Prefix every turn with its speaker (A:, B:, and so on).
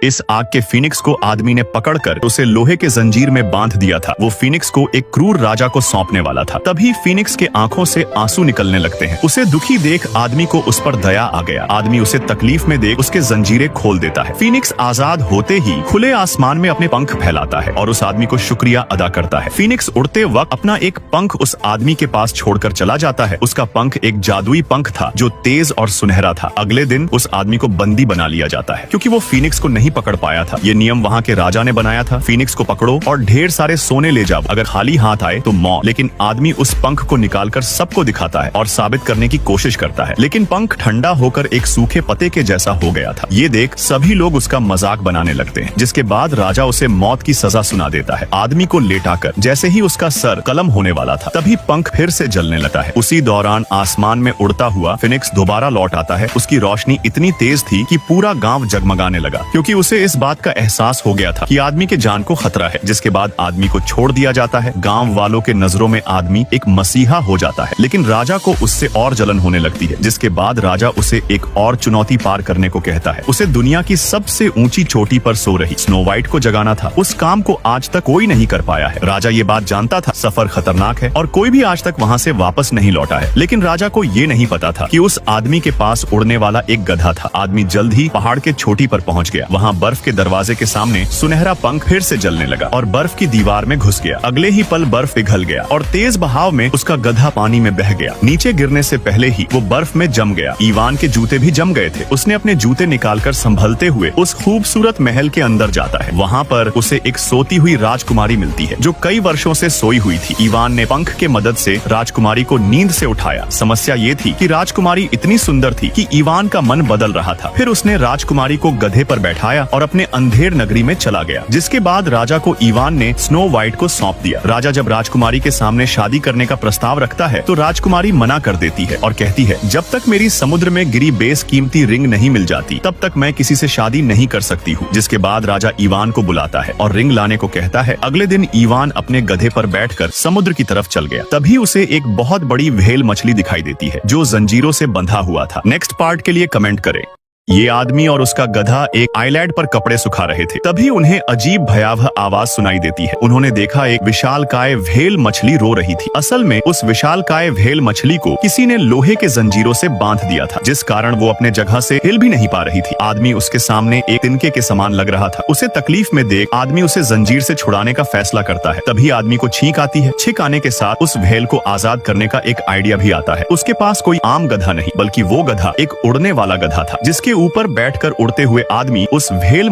A: इस आग के फीनिक्स को आदमी ने पकड़कर उसे लोहे के जंजीर में बांध दिया था। वो फीनिक्स को एक क्रूर राजा को सौंपने वाला था। तभी फीनिक्स के आंखों से आंसू निकलने लगते हैं। उसे दुखी देख आदमी को उस पर दया आ गया। आदमी उसे तकलीफ में देख उसके जंजीरें खोल देता है। फीनिक्स आजाद होते ही खुले आसमान में अपने पंख फैलाता है और उस आदमी को शुक्रिया अदा करता है। फीनिक्स उड़ते वक्त अपना एक पंख उस आदमी के पास छोड़कर चला जाता है। उसका पंख एक जादुई पंख था जो तेज और सुनहरा था। अगले दिन उस आदमी को बंदी बना लिया जाता है क्योंकि वो फीनिक्स को नहीं पकड़ पाया था। ये नियम वहाँ के राजा ने बनाया था। फीनिक्स को पकड़ो और ढेर सारे सोने ले जाओ, अगर खाली हाथ आए तो मौत। लेकिन आदमी उस पंख को निकालकर सबको दिखाता है और साबित करने की कोशिश करता है, लेकिन पंख ठंडा होकर एक सूखे पत्ते के जैसा हो गया था। ये देख सभी लोग उसका मजाक बनाने लगते हैं, जिसके बाद राजा उसे मौत की सजा सुना देता है। आदमी को लेटाकर जैसे ही उसका सर कलम होने वाला था, तभी पंख फिर से जलने लगता है। उसी दौरान आसमान में उड़ता हुआ फिनिक्स दोबारा लौट आता है। उसकी रोशनी इतनी तेज थी कि पूरा गांव जगमगाने लगा, क्योंकि उसे इस बात का एहसास हो गया था कि आदमी के जान को खतरा है। जिसके बाद आदमी को छोड़ दिया जाता है। गांव वालों के नजरों में आदमी एक मसीहा हो जाता है, लेकिन राजा को उससे और जलन होने लगती है। जिसके बाद राजा उसे एक और चुनौती पार करने को कहता है। उसे दुनिया की सबसे ऊंची चोटी पर सो रही स्नो व्हाइट को जगाना था। उस काम को आज तक कोई नहीं कर पाया है। राजा ये बात जानता था, सफर खतरनाक है और कोई भी आज तक वहाँ से वापस नहीं लौटा है। लेकिन राजा को ये नहीं पता था कि उस आदमी के पास उड़ने वाला एक गधा था। आदमी जल्द ही पहाड़ के चोटी पर पहुँच गया। वहाँ बर्फ के दरवाजे के सामने सुनहरा पंख फिर से जलने लगा और बर्फ की दीवार में घुस गया। अगले ही पल बर्फ पिघल गया और तेज बहाव में उसका गधा पानी में बह गया। नीचे गिरने से पहले ही वो बर्फ में जम गया। इवान के जूते भी जम गए थे। उसने अपने जूते निकालकर संभलते हुए उस खूबसूरत महल के अंदर जाता है। वहाँ पर उसे एक सोती हुई राजकुमारी मिलती है जो कई वर्षों से सोई हुई थी। इवान ने पंख के मदद से राजकुमारी को नींद से उठाया। समस्या ये थी कि राजकुमारी इतनी सुंदर थी कि इवान का मन बदल रहा था। फिर उसने राजकुमारी को गधे पर बैठाया और अपने अंधेर नगरी में चला गया। जिसके बाद राजा को इवान ने स्नो व्हाइट को सौंप दिया। राजा जब राजकुमारी के सामने शादी करने का प्रस्ताव रखता है तो राजकुमारी मना कर देती है और कहती है, जब तक मेरी समुद्र में गिरी बेसकीमती रिंग नहीं मिल जाती तब तक मैं किसी से शादी नहीं कर सकती हूँ। जिसके बाद राजा इवान को बुलाता है और रिंग लाने को कहता है। अगले दिन इवान अपने गधे पर बैठकर समुद्र की तरफ चल गया। तभी उसे एक बहुत बड़ी व्हेल मछली दिखाई देती है जो जंजीरों से बंधा हुआ था। नेक्स्ट पार्ट के लिए कमेंट करें। ये आदमी और उसका गधा एक आइलैंड पर कपड़े सुखा रहे थे। तभी उन्हें अजीब भयावह आवाज सुनाई देती है। उन्होंने देखा एक विशालकाय व्हेल मछली रो रही थी। असल में उस विशालकाय व्हेल मछली को किसी ने लोहे के जंजीरों से बांध दिया था, जिस कारण वो अपने जगह से हिल भी नहीं पा रही थी। आदमी उसके सामने एक तिनके के समान लग रहा था। उसे तकलीफ में देख आदमी उसे जंजीर से छुड़ाने का फैसला करता है। तभी आदमी को छींक आती है। छींक आने के साथ उस व्हेल को आजाद करने का एक आइडिया भी आता है। उसके पास कोई आम गधा नहीं बल्कि वो गधा एक उड़ने वाला गधा था, जिसके ऊपर बैठकर उड़ते हुए आदमी उस व्हेल